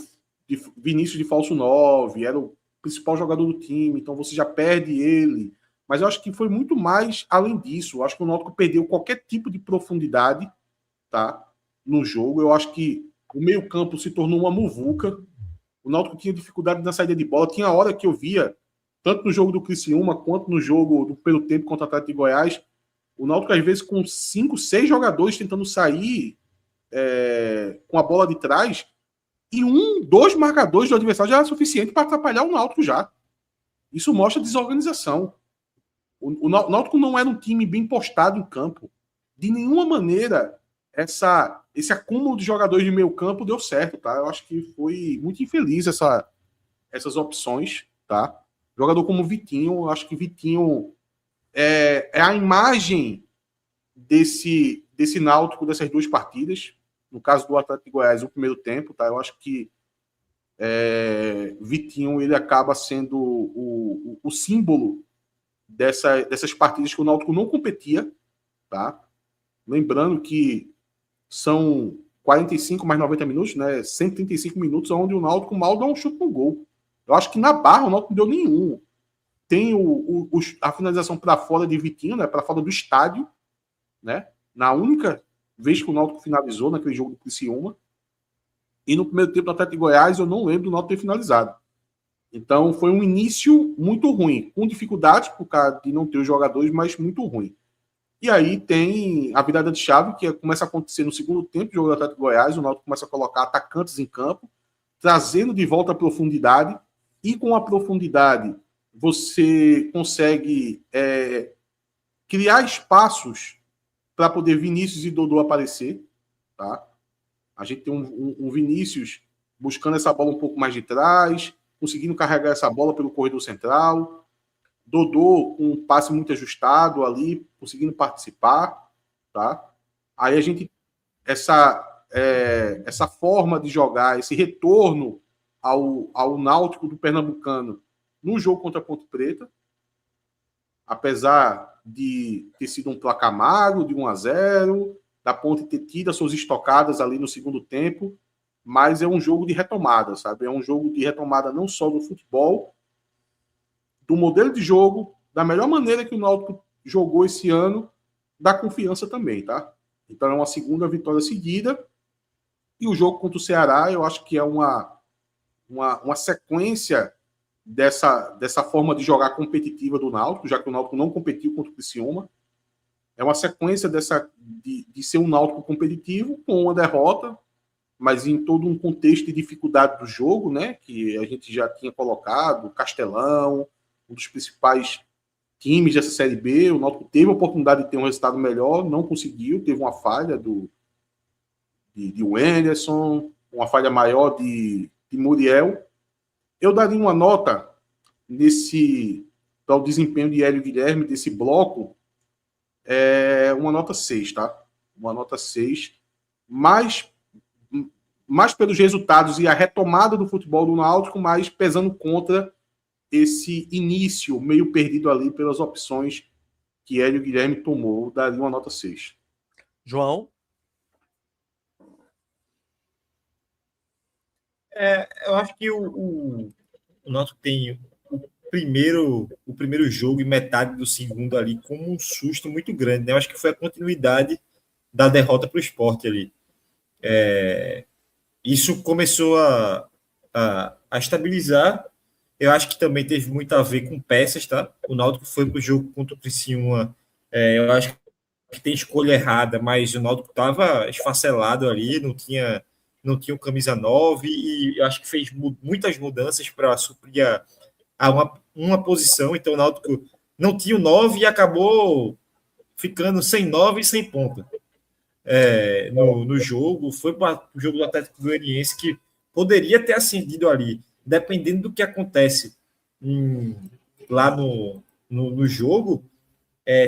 Vinícius de falso 9, era o principal jogador do time, então você já perde ele. Mas eu acho que foi muito mais além disso. Eu acho que o Náutico perdeu qualquer tipo de profundidade, tá, no jogo. Eu acho que o meio-campo se tornou uma muvuca. O Náutico tinha dificuldade na saída de bola. Tinha hora que eu via, tanto no jogo do Criciúma quanto no jogo do primeiro tempo contra o Atlético de Goiás, o Náutico às vezes com 5, 6 jogadores tentando sair com a bola de trás, e 2 marcadores do adversário já era suficiente para atrapalhar o Náutico já. Isso mostra desorganização. O Náutico não era um time bem postado em campo. De nenhuma maneira esse acúmulo de jogadores de meio campo deu certo, tá? Eu acho que foi muito infeliz essas opções, tá? Jogador como Vitinho, eu acho que Vitinho é a imagem desse Náutico dessas duas partidas. No caso do Atlético de Goiás, o primeiro tempo, tá? Eu acho que Vitinho ele acaba sendo o símbolo dessas partidas que o Náutico não competia, tá? Lembrando que são 45 mais 90 minutos, né? 135 minutos, onde o Náutico mal dá um chute no gol. Eu acho que na barra o Náutico não deu nenhum. Tem a finalização para fora de Vitinho, né? Para fora do estádio, né? Na única vez que o Náutico finalizou naquele jogo do Criciúma. E no primeiro tempo do Atlético de Goiás, eu não lembro do Náutico ter finalizado. Então, foi um início muito ruim, com dificuldades por causa de não ter os jogadores, mas muito ruim. E aí tem a virada de chave, que começa a acontecer no segundo tempo do jogo do Atlético de Goiás. O Náutico começa a colocar atacantes em campo, trazendo de volta a profundidade, e com a profundidade você consegue criar espaços para poder Vinícius e Dodô aparecer, tá? A gente tem um Vinícius buscando essa bola um pouco mais de trás, conseguindo carregar essa bola pelo corredor central. Dodô com um passe muito ajustado ali, conseguindo participar, tá? Aí a gente essa forma de jogar, esse retorno ao Náutico do Pernambucano no jogo contra a Ponte Preta, apesar de ter sido um placar magro de 1-0, da Ponte ter tido as suas estocadas ali no segundo tempo, mas é um jogo de retomada, sabe? É um jogo de retomada não só do futebol, do modelo de jogo, da melhor maneira que o Náutico jogou esse ano, da confiança também, tá? Então é uma segunda vitória seguida, e o jogo contra o Ceará, eu acho que é uma sequência dessa forma de jogar competitiva do Náutico, já que o Náutico não competiu contra o Criciúma. É uma sequência de ser um Náutico competitivo, com uma derrota, mas em todo um contexto de dificuldade do jogo, né? Que a gente já tinha colocado, Castelão, um dos principais times dessa Série B. O Náutico teve a oportunidade de ter um resultado melhor, não conseguiu, teve uma falha de Wenderson, uma falha maior de Muriel. Eu daria uma nota para o desempenho de Hélio Guilherme desse bloco, uma nota 6, tá? Uma nota 6, mais pelos resultados e a retomada do futebol do Náutico, mas pesando contra esse início meio perdido ali pelas opções que Hélio Guilherme tomou. Daria uma nota 6. João? Eu acho que o Náutico tem o primeiro jogo e metade do segundo ali como um susto muito grande, né? Eu acho que foi a continuidade da derrota para o Sport ali. Isso começou a estabilizar. Eu acho que também teve muito a ver com peças, tá? O Náutico foi para o jogo contra o Criciúma. Eu acho que tem escolha errada, mas o Náutico estava esfacelado ali, não tinha não tinha o camisa 9, e eu acho que fez muitas mudanças para suprir uma posição. Então o Náutico não tinha o 9 e acabou ficando sem 9 e sem ponta no jogo. Foi para o jogo do Atlético Goianiense, que poderia ter ascendido ali, dependendo do que acontece lá no jogo.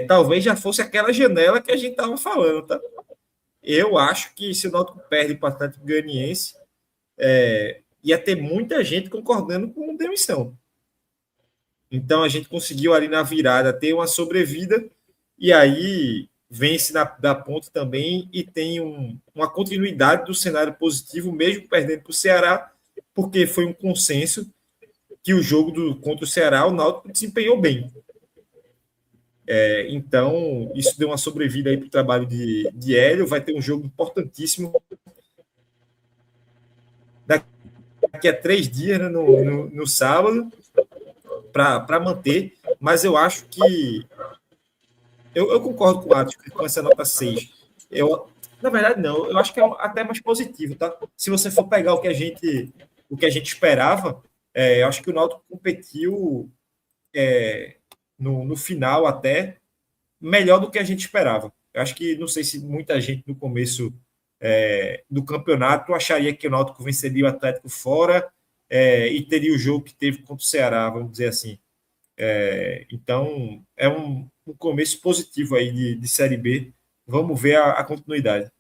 Talvez já fosse aquela janela que a gente estava falando, tá? Eu acho que se o Náutico perde para o Atlético Goianiense, ia ter muita gente concordando com demissão. Então a gente conseguiu ali na virada ter uma sobrevida, e aí vence da ponta também e tem uma continuidade do cenário positivo, mesmo perdendo para o Ceará, porque foi um consenso que o jogo contra o Ceará, o Náutico desempenhou bem. Então, isso deu uma sobrevida aí para o trabalho de Hélio. Vai ter um jogo importantíssimo daqui a 3 dias, né, no sábado, para manter. Mas eu acho que eu concordo com o Atos com essa nota 6. Na verdade, não. Eu acho que é até mais positivo, tá? Se você for pegar o que a gente esperava, eu acho que o Náutico competiu no final até melhor do que a gente esperava. Eu acho que, não sei se muita gente no começo do campeonato acharia que o Náutico venceria o Atlético fora e teria o jogo que teve contra o Ceará, vamos dizer assim. Então, é um começo positivo aí de Série B. Vamos ver a continuidade.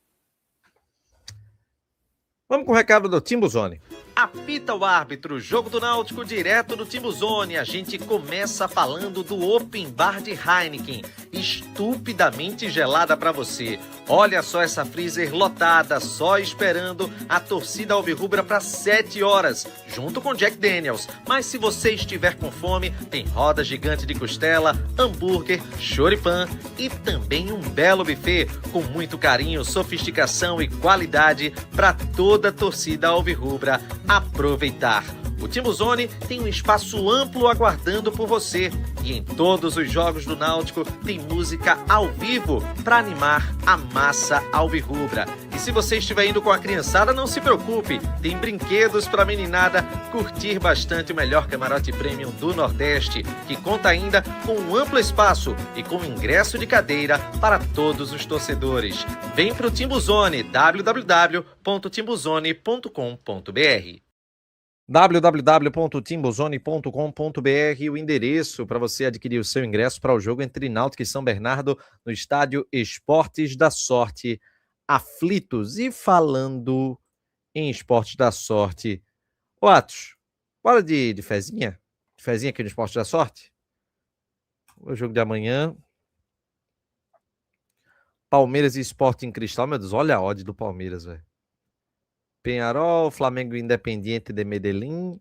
Vamos com o recado do Timbuzone. Apita o árbitro, jogo do Náutico direto do Timbuzone. A gente começa falando do Open Bar de Heineken, estupidamente gelada para você. Olha só essa freezer lotada, só esperando a torcida alvirrubra para 7 horas, junto com Jack Daniels. Mas se você estiver com fome, tem roda gigante de costela, hambúrguer, choripan e também um belo buffet com muito carinho, sofisticação e qualidade para toda a torcida alvirrubra aproveitar. O Timbuzone tem um espaço amplo aguardando por você, e em todos os jogos do Náutico tem música ao vivo para animar a massa alvirrubra. E se você estiver indo com a criançada, não se preocupe, tem brinquedos para a meninada curtir bastante o melhor camarote premium do Nordeste, que conta ainda com um amplo espaço e com ingresso de cadeira para todos os torcedores. Vem pro Timbuzone, www.timbuzone.com.br. www.timbuzone.com.br, o endereço para você adquirir o seu ingresso para o jogo entre Náutico e São Bernardo no estádio Esportes da Sorte, aflitos. E falando em Esportes da Sorte, ô Atos, bora de fezinha? De fezinha aqui no Esportes da Sorte? O jogo de amanhã. Palmeiras e Sporting Cristal, meu Deus, olha a odd do Palmeiras, velho. Peñarol, Flamengo Independiente de Medellín,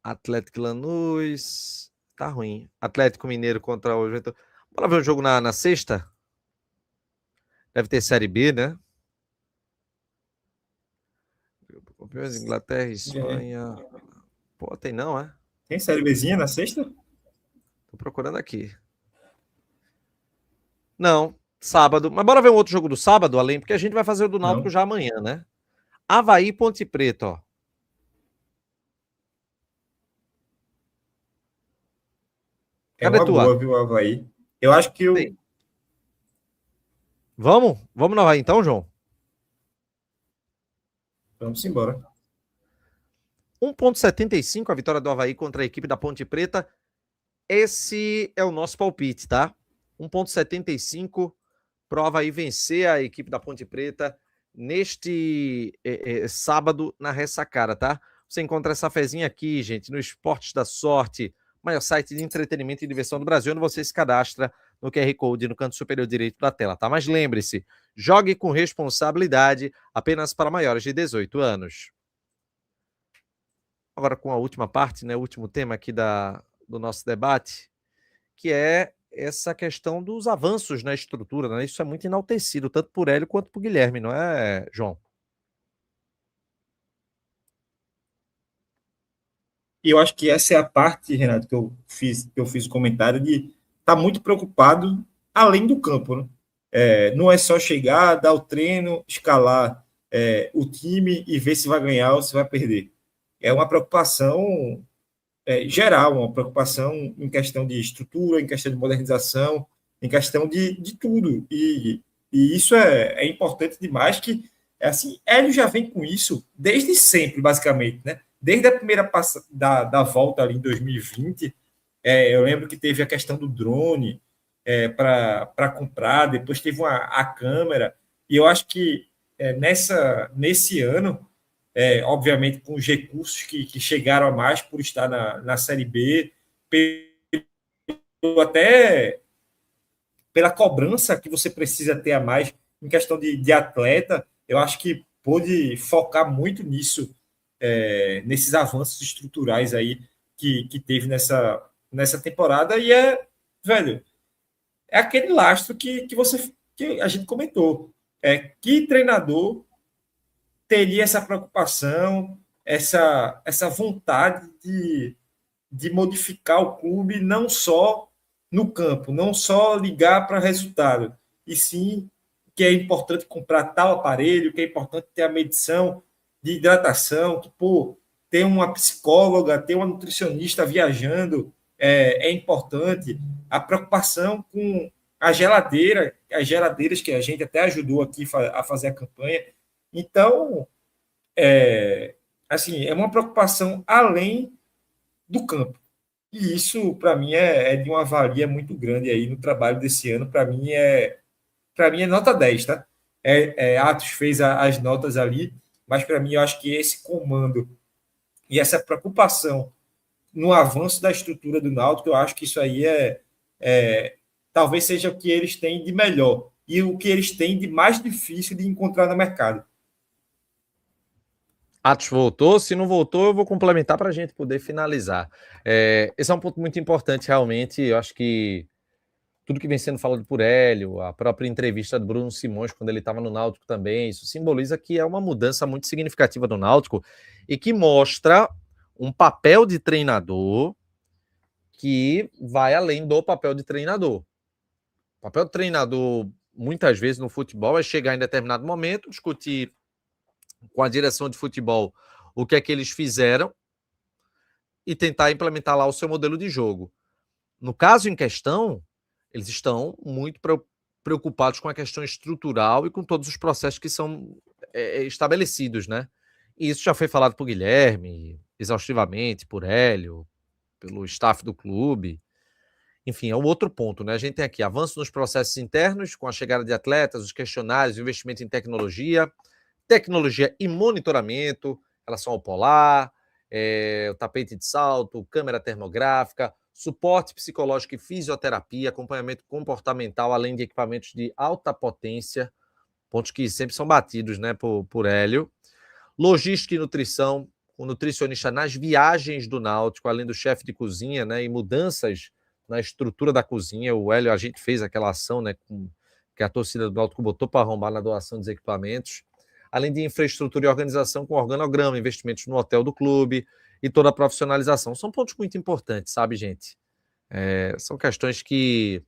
Atlético Lanús, tá ruim. Atlético Mineiro contra o Juventude. Bora ver o jogo na sexta? Deve ter Série B, né? Campeões, Inglaterra, Espanha. Pô, tem não, é? Tem Série Bzinha na sexta? Tô procurando aqui. Não, sábado. Mas bora ver um outro jogo do sábado, além, porque a gente vai fazer o do Náutico já amanhã, né? Avaí Ponte Preta, ó. Cadê tu? Boa, viu, Avaí? Eu acho que Vamos no Avaí então, João? Vamos embora. 1,75 a vitória do Avaí contra a equipe da Ponte Preta. Esse é o nosso palpite, tá? 1,75 pro Avaí vencer a equipe da Ponte Preta neste sábado na Ressacara, tá? Você encontra essa fezinha aqui, gente, no Esportes da Sorte, maior site de entretenimento e diversão do Brasil, onde você se cadastra no QR Code no canto superior direito da tela, tá? Mas lembre-se, jogue com responsabilidade, apenas para maiores de 18 anos. Agora com a última parte, né, o último tema aqui do nosso debate, que é essa questão dos avanços na estrutura, né? Isso é muito enaltecido, tanto por Hélio quanto por Guilherme, não é, João? E eu acho que essa é a parte, Renato, que eu fiz o comentário de estar muito preocupado além do campo, né? Não é só chegar, dar o treino, escalar o time e ver se vai ganhar ou se vai perder. É uma preocupação geral, uma preocupação em questão de estrutura, em questão de modernização, em questão de tudo. E isso é importante demais, que assim, Hélio já vem com isso desde sempre, basicamente, né? Desde a primeira da volta ali em 2020, eu lembro que teve a questão do drone para comprar, depois teve a câmera, e eu acho que nesse ano, obviamente com os recursos que chegaram a mais por estar na Série B, até pela cobrança que você precisa ter a mais em questão de atleta, eu acho que pôde focar muito nisso, nesses avanços estruturais aí que teve nessa temporada, e velho, é aquele lastro que a gente comentou. Que treinador teria essa preocupação, essa vontade de modificar o clube, não só no campo, não só ligar para resultado, e sim que é importante comprar tal aparelho, que é importante ter a medição de hidratação, que, ter uma psicóloga, ter uma nutricionista viajando é importante. A preocupação com a geladeira, as geladeiras que a gente até ajudou aqui a fazer a campanha. Então, assim, é uma preocupação além do campo. E isso, para mim, é de uma valia muito grande aí no trabalho desse ano. Para mim, é nota 10, tá? Atos fez as notas ali, mas para mim, eu acho que esse comando e essa preocupação no avanço da estrutura do Náutico, eu acho que isso aí talvez seja o que eles têm de melhor e o que eles têm de mais difícil de encontrar no mercado. Atos voltou, se não voltou, eu vou complementar para a gente poder finalizar. Esse é um ponto muito importante, realmente. Eu acho que tudo que vem sendo falado por Hélio, a própria entrevista do Bruno Simões, quando ele estava no Náutico também, isso simboliza que é uma mudança muito significativa do Náutico e que mostra um papel de treinador que vai além do papel de treinador. O papel de treinador, muitas vezes no futebol, é chegar em determinado momento, discutir com a direção de futebol o que é que eles fizeram e tentar implementar lá o seu modelo de jogo. No caso em questão, eles estão muito preocupados com a questão estrutural e com todos os processos que são estabelecidos, né? E isso já foi falado por Guilherme, exaustivamente, por Hélio, pelo staff do clube. Enfim, é um outro ponto, né? A gente tem aqui avanço nos processos internos, com a chegada de atletas, os questionários, o investimento em tecnologia e monitoramento, em relação ao polar, o tapete de salto, câmera termográfica, suporte psicológico e fisioterapia, acompanhamento comportamental, além de equipamentos de alta potência, pontos que sempre são batidos, né, por Hélio. Logística e nutrição, o nutricionista nas viagens do Náutico, além do chefe de cozinha, né, e mudanças na estrutura da cozinha. O Hélio, a gente fez aquela ação, né, que a torcida do Náutico botou para arrombar na doação dos equipamentos. Além de infraestrutura e organização com organograma, investimentos no hotel do clube e toda a profissionalização. São pontos muito importantes, sabe, gente? São questões que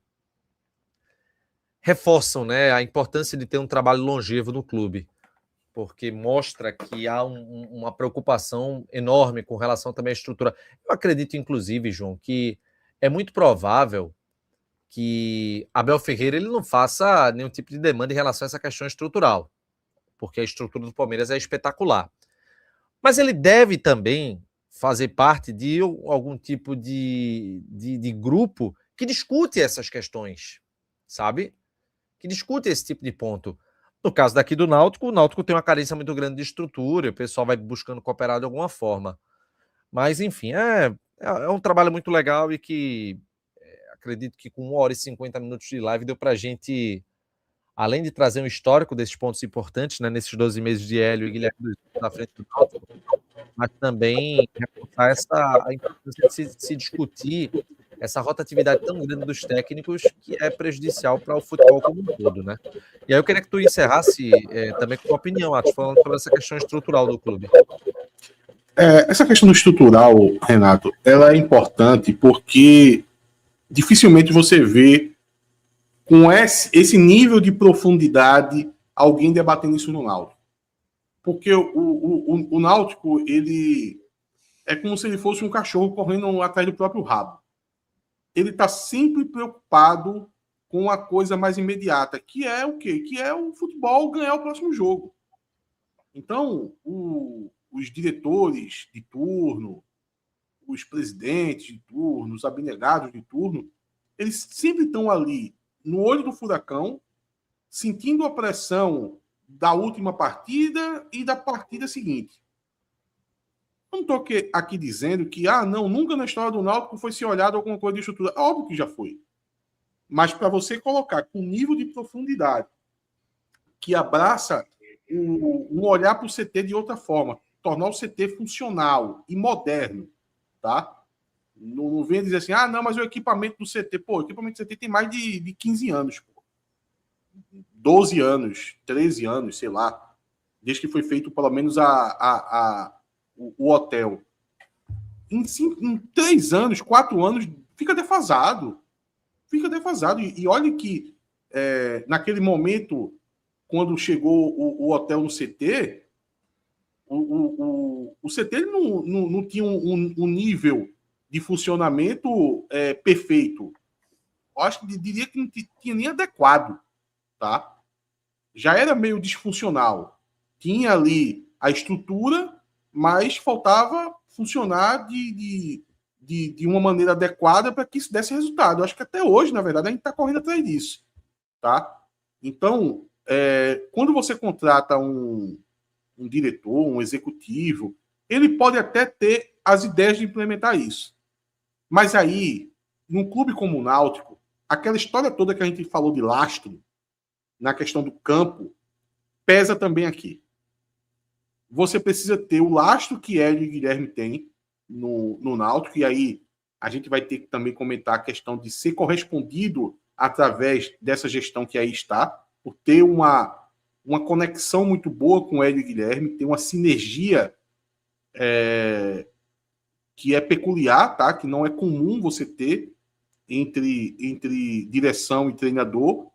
reforçam, né, a importância de ter um trabalho longevo no clube, porque mostra que há uma preocupação enorme com relação também à estrutura. Eu acredito, inclusive, João, que é muito provável que Abel Ferreira ele não faça nenhum tipo de demanda em relação a essa questão estrutural, porque a estrutura do Palmeiras é espetacular. Mas ele deve também fazer parte de algum tipo de grupo que discute essas questões, sabe? Que discute esse tipo de ponto. No caso daqui do Náutico, o Náutico tem uma carência muito grande de estrutura, o pessoal vai buscando cooperar de alguma forma. Mas, enfim, é um trabalho muito legal e que acredito que com 1 hora e 50 minutos de live deu pra gente, além de trazer um histórico desses pontos importantes, né, nesses 12 meses de Hélio e Guilherme na frente do Náutico, mas também reforçar a importância de se discutir essa rotatividade tão grande dos técnicos, que é prejudicial para o futebol como um todo, né? E aí eu queria que tu encerrasse também com a tua opinião, Atos, falando sobre essa questão estrutural do clube. Essa questão estrutural, Renato, ela é importante porque dificilmente você vê com esse nível de profundidade alguém debatendo isso no Náutico. Porque o Náutico, ele é como se ele fosse um cachorro correndo atrás do próprio rabo. Ele está sempre preocupado com a coisa mais imediata, que é o quê? Que é o futebol ganhar o próximo jogo. Então, os diretores de turno, os presidentes de turno, os abnegados de turno, eles sempre estão ali no olho do furacão, sentindo a pressão da última partida e da partida seguinte. Não estou aqui dizendo que, não, nunca na história do Náutico foi se olhado alguma coisa de estrutura. Óbvio que já foi. Mas para você colocar com nível de profundidade que abraça um olhar para o CT de outra forma, tornar o CT funcional e moderno, tá? Não venha dizer assim, não, mas o equipamento do CT, o equipamento do CT tem mais de 15 anos, 12 anos, 13 anos, sei lá, desde que foi feito pelo menos o hotel. Em 3 anos, 4 anos, fica defasado. E olha que naquele momento, quando chegou o hotel no CT, o CT ele não tinha um nível de funcionamento perfeito. Eu acho que diria que não tinha nem adequado. Tá? Já era meio disfuncional. Tinha ali a estrutura, mas faltava funcionar de uma maneira adequada para que isso desse resultado. Eu acho que até hoje, na verdade, a gente está correndo atrás disso. Tá? Então, quando você contrata um diretor, um executivo, ele pode até ter as ideias de implementar isso. Mas aí, num clube como o Náutico, aquela história toda que a gente falou de lastro, na questão do campo, pesa também aqui. Você precisa ter o lastro que Hélio e Guilherme têm no Náutico, e aí a gente vai ter que também comentar a questão de ser correspondido através dessa gestão que aí está, por ter uma conexão muito boa com Hélio e Guilherme, ter uma sinergia que é peculiar, tá? Que não é comum você ter entre direção e treinador,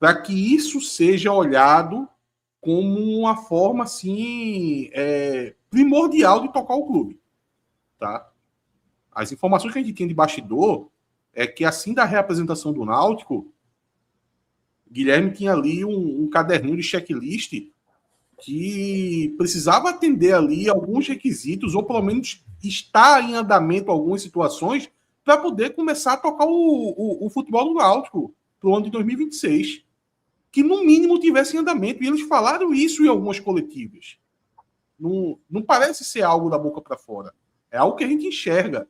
para que isso seja olhado como uma forma assim primordial de tocar o clube, tá? As informações que a gente tem de bastidor é que assim da reapresentação do Náutico, Guilherme tinha ali um caderninho de checklist que precisava atender ali alguns requisitos, ou pelo menos estar em andamento algumas situações para poder começar a tocar o futebol do Náutico para o ano de 2026. Que no mínimo tivesse em andamento. E eles falaram isso em algumas coletivas. Não parece ser algo da boca para fora. É algo que a gente enxerga.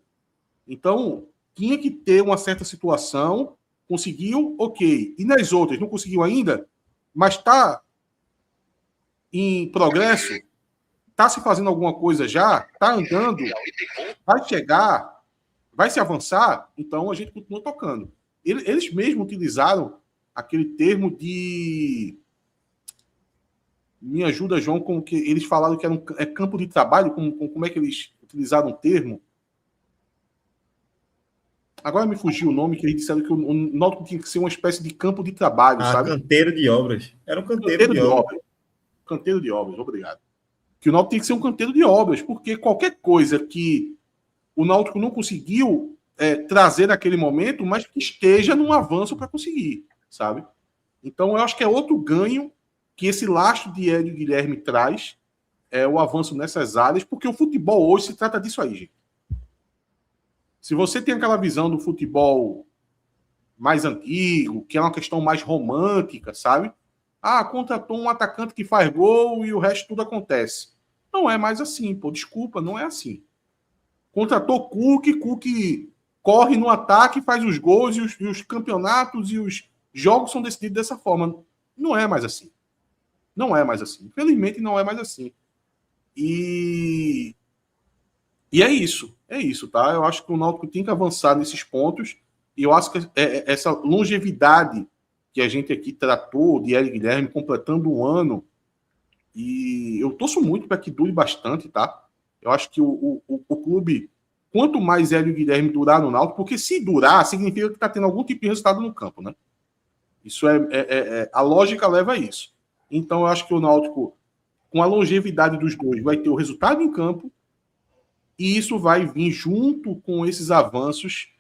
Então, tinha que ter uma certa situação. Conseguiu, ok. E nas outras, não conseguiu ainda, mas está em progresso, está se fazendo alguma coisa já, está andando, vai chegar, vai se avançar, então a gente continua tocando. Eles mesmos utilizaram aquele termo de... Me ajuda, João, com que eles falaram que era campo de trabalho, como é que eles utilizaram o termo? Agora me fugiu o nome, que eles disseram que o Náutico tinha que ser uma espécie de campo de trabalho, sabe? Canteiro de obras. Era um canteiro de obras. Canteiro de obras, obrigado. Que o Náutico tem que ser um canteiro de obras, porque qualquer coisa que o Náutico não conseguiu trazer naquele momento, mas que esteja num avanço para conseguir, sabe? Então, eu acho que é outro ganho que esse lastro de Hélio Guilherme traz, o avanço nessas áreas, porque o futebol hoje se trata disso aí, gente. Se você tem aquela visão do futebol mais antigo, que é uma questão mais romântica, sabe? Contratou um atacante que faz gol e o resto tudo acontece. Não é mais assim, pô. Desculpa, não é assim. Contratou Cook corre no ataque, faz os gols e os campeonatos e os jogos são decididos dessa forma. Não é mais assim. Não é mais assim. Infelizmente, não é mais assim. E é isso. É isso, tá? Eu acho que o Náutico tem que avançar nesses pontos e eu acho que essa longevidade que a gente aqui tratou de Hélio Guilherme completando um ano, e eu torço muito para que dure bastante, tá? Eu acho que o clube, quanto mais Hélio Guilherme durar no Náutico, porque se durar, significa que está tendo algum tipo de resultado no campo, né? Isso a lógica leva a isso. Então, eu acho que o Náutico com a longevidade dos dois, vai ter o resultado em campo, e isso vai vir junto com esses avanços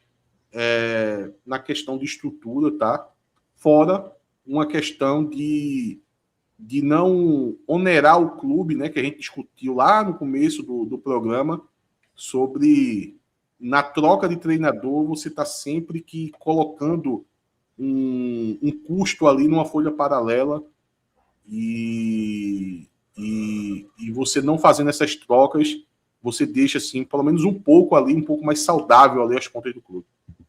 na questão de estrutura, tá? Fora uma questão de não onerar o clube, né, que a gente discutiu lá no começo do programa, sobre, na troca de treinador, você está sempre colocando um custo ali numa folha paralela, e você não fazendo essas trocas, você deixa, assim, pelo menos um pouco mais saudável ali as contas do clube.